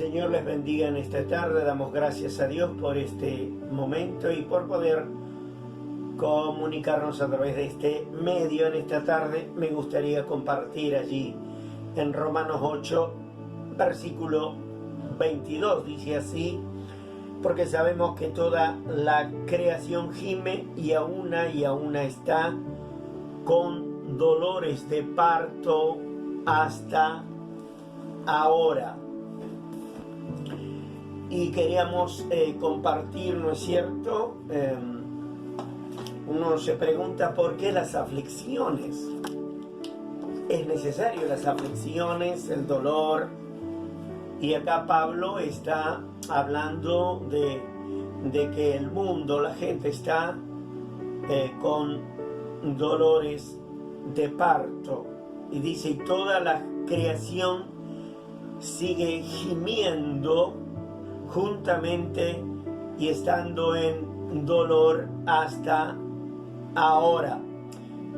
Señor les bendiga en esta tarde. Damos gracias a Dios por este momento y por poder comunicarnos a través de este medio en esta tarde. Me gustaría compartir allí en Romanos 8, versículo 22. Dice así: porque sabemos que toda la creación gime y a una está con dolores de parto hasta ahora. Y queríamos compartir, ¿no es cierto? Uno se pregunta por qué las aflicciones. Es necesario las aflicciones, el dolor. Y acá Pablo está hablando de que el mundo, la gente está con dolores de parto. Y dice, y toda la creación sigue gimiendo juntamente y estando en dolor hasta ahora.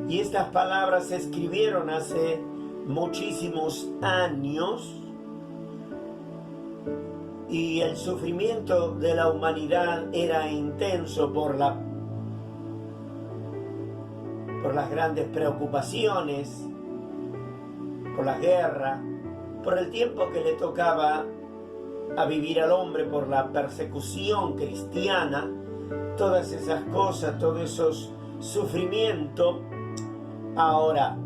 Y estas palabras se escribieron hace muchísimos años, y el sufrimiento de la humanidad era intenso por las grandes preocupaciones, por la guerra, por el tiempo que le tocaba a vivir al hombre, por la persecución cristiana, todas esas cosas, todos esos sufrimientos. Ahora,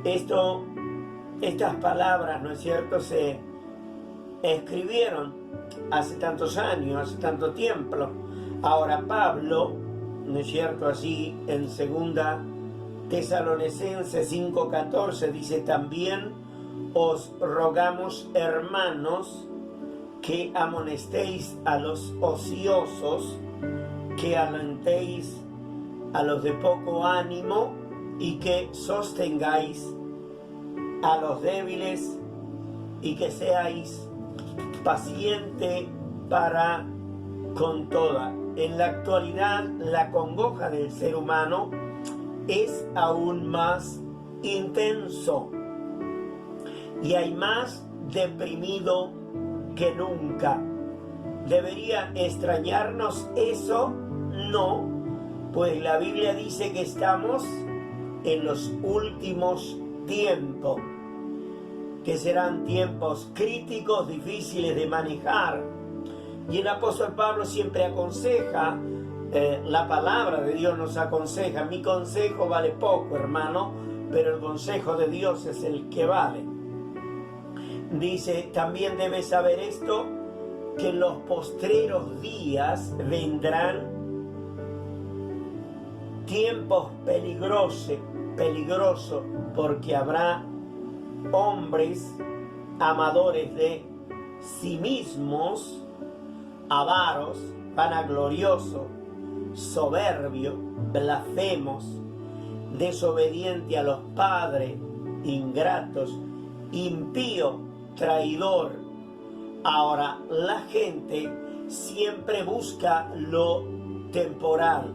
estas palabras, ¿no es cierto?, se escribieron hace tantos años, hace tanto tiempo. Ahora Pablo, ¿no es cierto?, así en 2 Tesalonicenses 5:14 dice: también os rogamos, hermanos, que amonestéis a los ociosos, que alentéis a los de poco ánimo y que sostengáis a los débiles y que seáis paciente para con toda. En la actualidad, la congoja del ser humano es aún más intenso y hay más deprimido que nunca. ¿Debería extrañarnos eso? No, pues la Biblia dice que estamos en los últimos tiempos, que serán tiempos críticos, difíciles de manejar. Y el apóstol Pablo siempre aconseja, la palabra de Dios nos aconseja. Mi consejo vale poco, hermano, pero el consejo de Dios es el que vale. Dice, también debes saber esto, que en los postreros días vendrán tiempos peligrosos, porque habrá hombres amadores de sí mismos, avaros, vanagloriosos, soberbios, blasfemos, desobedientes a los padres, ingratos, impío, traidor. Ahora, la gente siempre busca lo temporal,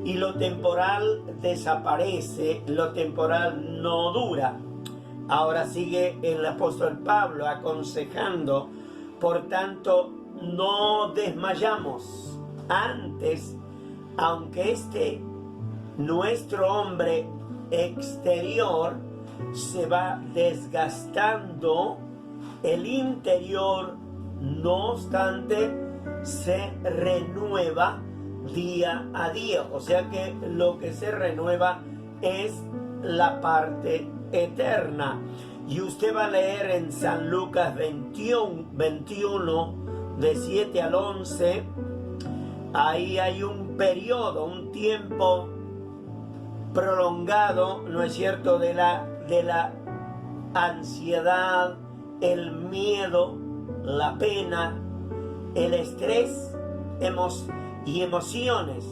y lo temporal desaparece, lo temporal no dura. Ahora sigue el apóstol Pablo aconsejando: por tanto, no desmayamos. Antes, aunque nuestro hombre exterior se va desgastando, el interior, no obstante, se renueva día a día. O sea que lo que se renueva es la parte eterna. Y usted va a leer en San Lucas 21, de 7 al 11, ahí hay un periodo, un tiempo prolongado, ¿no es cierto?, de la ansiedad, el miedo, la pena, el estrés y emociones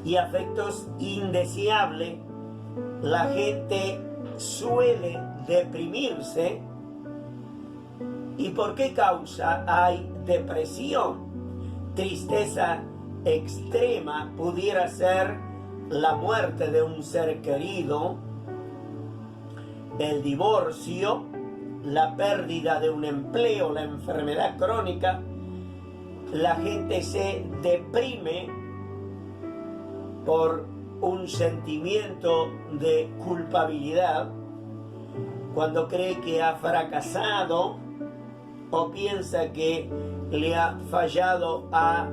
y afectos indeseables. La gente suele deprimirse. ¿Y por qué causa hay depresión? Tristeza extrema pudiera ser la muerte de un ser querido, el divorcio, la pérdida de un empleo, la enfermedad crónica, la gente se deprime por un sentimiento de culpabilidad cuando cree que ha fracasado o piensa que le ha fallado a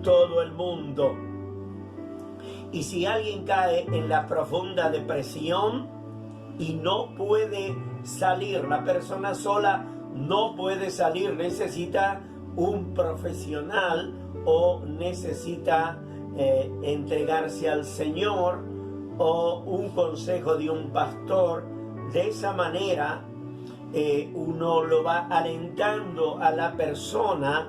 todo el mundo. Y si alguien cae en la profunda depresión y no puede salir, la persona sola no puede salir, necesita un profesional o necesita entregarse al Señor o un consejo de un pastor. De esa manera uno lo va alentando a la persona,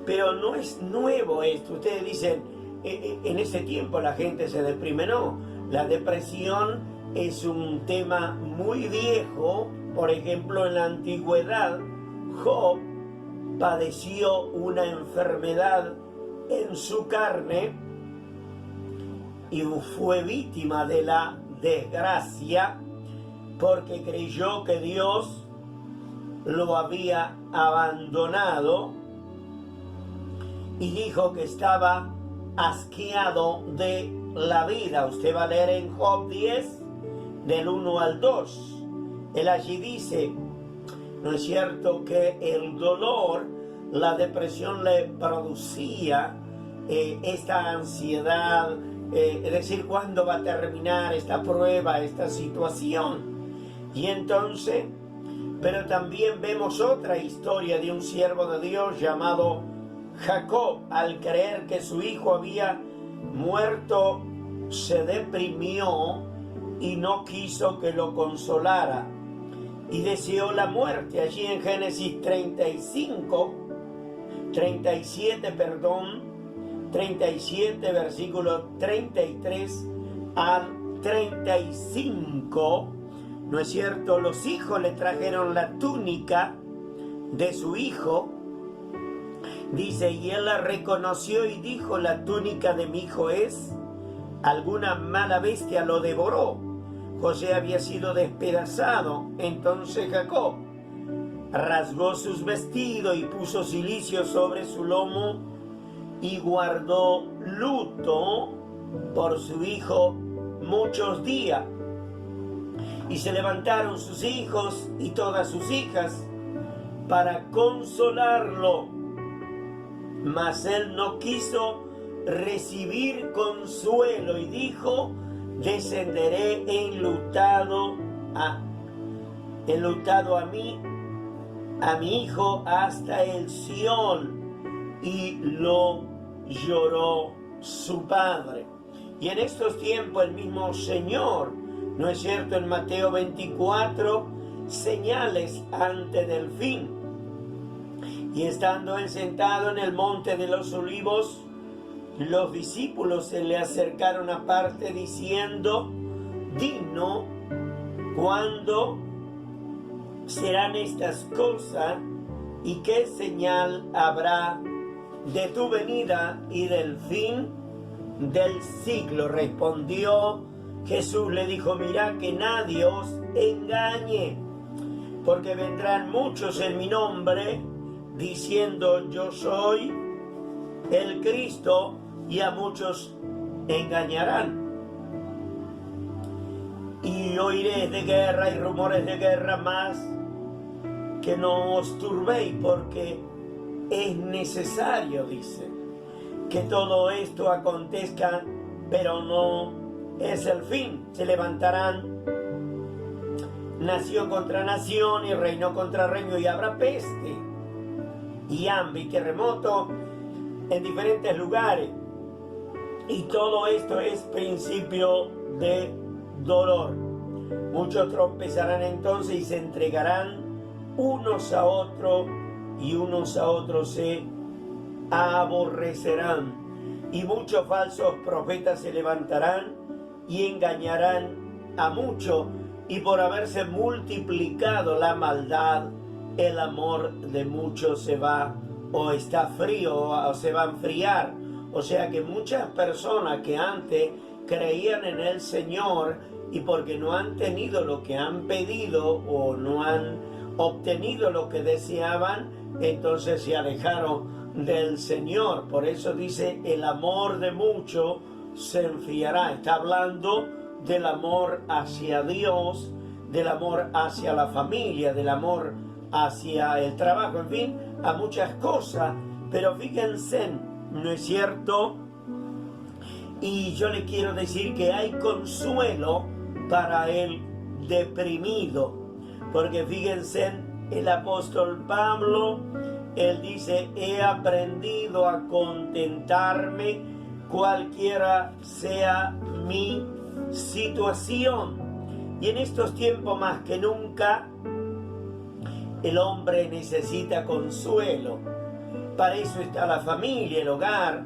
pero no es nuevo esto. Ustedes dicen, en ese tiempo la gente se deprime. No, la depresión es un tema muy viejo. Por ejemplo, en la antigüedad, Job padeció una enfermedad en su carne y fue víctima de la desgracia porque creyó que Dios lo había abandonado y dijo que estaba asqueado de la vida. Usted va a leer en Job 10, del 1 al 2. Él allí dice, ¿no es cierto?, que el dolor, la depresión le producía esta ansiedad, es decir, ¿cuándo va a terminar esta prueba, esta situación? Y entonces, pero también vemos otra historia de un siervo de Dios llamado Jacob. Al creer que su hijo había muerto, se deprimió y no quiso que lo consolara y deseó la muerte. Allí en Génesis 37, versículos 33 al 35, ¿no es cierto? Los hijos le trajeron la túnica de su hijo, dice, y él la reconoció y dijo, la túnica de mi hijo es, alguna mala bestia lo devoró. José había sido despedazado. Entonces Jacob rasgó sus vestidos y puso cilicio sobre su lomo y guardó luto por su hijo muchos días. Y se levantaron sus hijos y todas sus hijas para consolarlo, mas él no quiso recibir consuelo y dijo, descenderé enlutado a mi hijo hasta el Sión. Y lo lloró su padre. Y en estos tiempos el mismo Señor, ¿no es cierto?, en Mateo 24, señales antes del fin. Y estando él sentado en el monte de los olivos, los discípulos se le acercaron aparte diciendo, dinos, ¿cuándo serán estas cosas y qué señal habrá de tu venida y del fin del siglo? Respondió Jesús, le dijo, mirad que nadie os engañe, porque vendrán muchos en mi nombre diciendo yo soy el Cristo, y a muchos engañarán. Y oiréis de guerra y rumores de guerra, más que no os turbéis, porque es necesario, dice, que todo esto acontezca, pero no es el fin. Se levantarán nación contra nación y reino contra reino, y habrá peste y hambre y terremoto en diferentes lugares. Y todo esto es principio de dolor. Muchos tropezarán entonces y se entregarán unos a otros, y unos a otros se aborrecerán. Y muchos falsos profetas se levantarán y engañarán a muchos. Y por haberse multiplicado la maldad, el amor de muchos se va, o está frío, o se va a enfriar. O sea que muchas personas que antes creían en el Señor, y porque no han tenido lo que han pedido, o no han obtenido lo que deseaban, entonces se alejaron del Señor. Por eso dice, el amor de muchos se enfriará. Está hablando del amor hacia Dios, del amor hacia la familia, del amor hacia el trabajo, en fin, a muchas cosas. Pero fíjense, ¿no es cierto? Y yo le quiero decir que hay consuelo para el deprimido, porque fíjense, el apóstol Pablo, él dice, he aprendido a contentarme cualquiera sea mi situación. Y en estos tiempos más que nunca, el hombre necesita consuelo. Para eso está la familia, el hogar.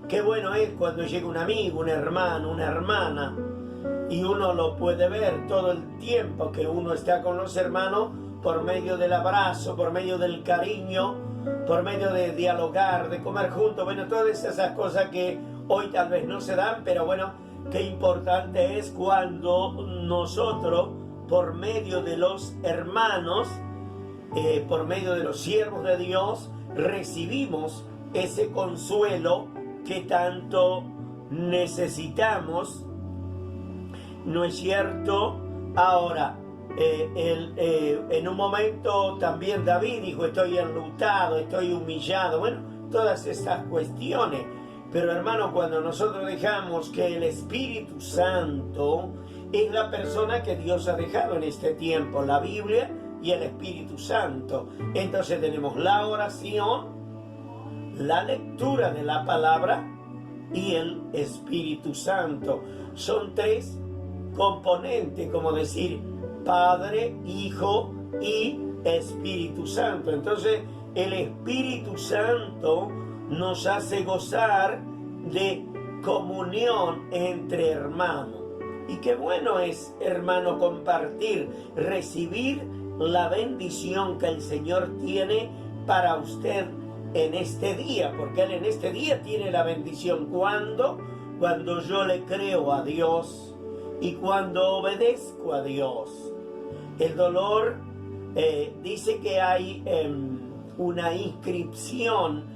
Qué bueno es cuando llega un amigo, un hermano, una hermana, y uno lo puede ver todo el tiempo que uno está con los hermanos, por medio del abrazo, por medio del cariño, por medio de dialogar, de comer juntos. Bueno, todas esas cosas que hoy tal vez no se dan, pero bueno, qué importante es cuando nosotros, por medio de los hermanos, por medio de los siervos de Dios, recibimos ese consuelo que tanto necesitamos, ¿no es cierto? Ahora, en un momento también David dijo, estoy enlutado, estoy humillado, bueno, todas estas cuestiones. Pero hermano, cuando nosotros dejamos que el Espíritu Santo es la persona que Dios ha dejado en este tiempo, la Biblia y el Espíritu Santo, entonces tenemos la oración, la lectura de la palabra y el Espíritu Santo. Son tres componentes, como decir Padre, Hijo y Espíritu Santo. Entonces el Espíritu Santo nos hace gozar de comunión entre hermanos. Y qué bueno es, hermano, compartir, recibir la bendición que el Señor tiene para usted en este día, porque Él en este día tiene la bendición. Cuando yo le creo a Dios y cuando obedezco a Dios. El dolor, dice que hay una inscripción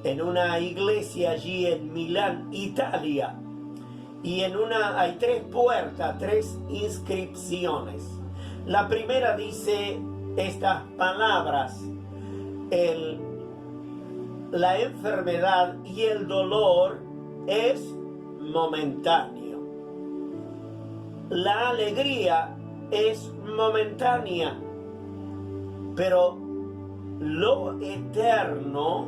en una iglesia allí en Milán, Italia, y hay tres puertas, tres inscripciones. La primera dice estas palabras: la enfermedad y el dolor es momentáneo. La alegría es momentánea, pero lo eterno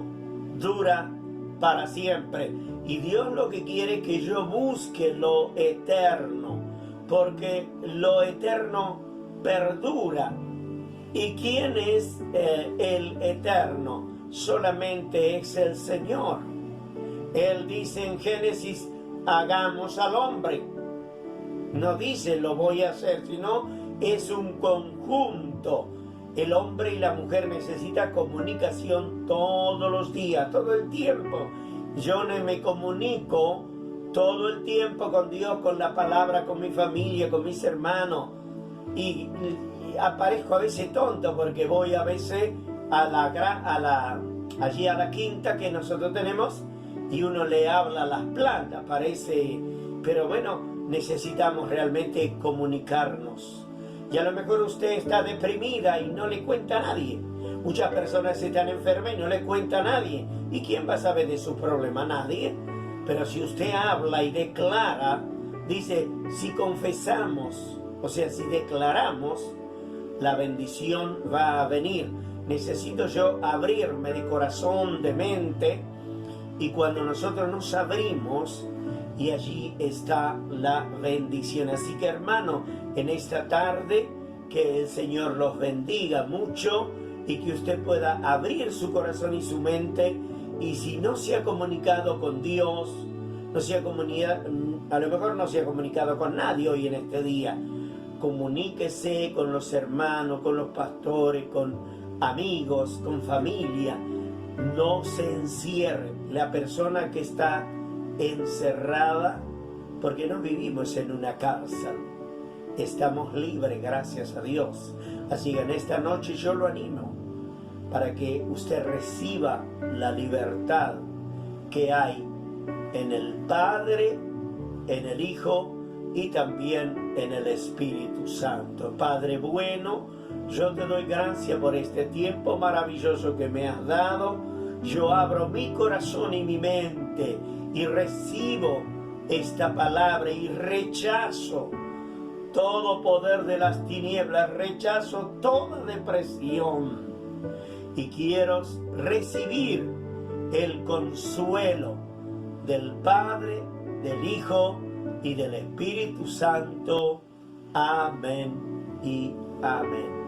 dura para siempre. Y Dios lo que quiere es que yo busque lo eterno, porque lo eterno perdura. ¿Y quién es el eterno? Solamente es el Señor. Él dice en Génesis, hagamos al hombre. No dice lo voy a hacer, sino es un conjunto. El hombre y la mujer necesitan comunicación todos los días, todo el tiempo. Yo no me comunico todo el tiempo con Dios, con la palabra, con mi familia, con mis hermanos. Y aparezco a veces tonto porque voy a veces allí a la quinta que nosotros tenemos y uno le habla a las plantas, parece, pero bueno, necesitamos realmente comunicarnos. Y a lo mejor usted está deprimida y no le cuenta a nadie. Muchas personas están enfermas y no le cuenta a nadie. ¿Y quién va a saber de su problema? Nadie. Pero si usted habla y declara, dice, si confesamos, o sea, si declaramos, la bendición va a venir. Necesito yo abrirme de corazón, de mente, y cuando nosotros nos abrimos, y allí está la bendición. Así que, hermano, en esta tarde, que el Señor los bendiga mucho y que usted pueda abrir su corazón y su mente. Y si no se ha comunicado con Dios, a lo mejor no se ha comunicado con nadie hoy en este día, comuníquese con los hermanos, con los pastores, con amigos, con familia. No se encierre. La persona que está encerrada, porque no vivimos en una cárcel, estamos libres, gracias a Dios. Así que en esta noche yo lo animo para que usted reciba la libertad que hay en el Padre, en el Hijo y también en el Espíritu Santo. Padre bueno, yo te doy gracias por este tiempo maravilloso que me has dado. Yo abro mi corazón y mi mente y recibo esta palabra y rechazo todo poder de las tinieblas, rechazo toda depresión y quiero recibir el consuelo del Padre, del Hijo y del Espíritu Santo. Amén y amén.